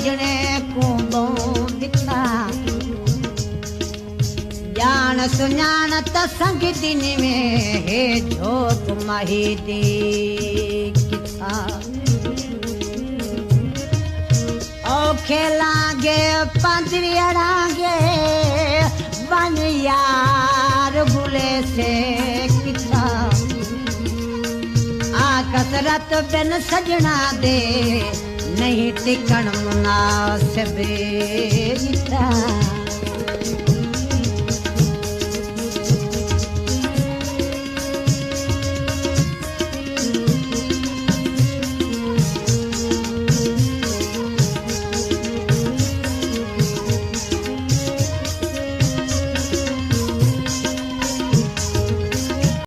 सजने को दिखा जान सुञाण त संग दिन में हे जोत माही दी किथा ओ खेलांगे पंजरी अड़ांगे बन यार बुले से किथा आ कसरत बिन सजना दे नहीं टिकण मुनासिब किथा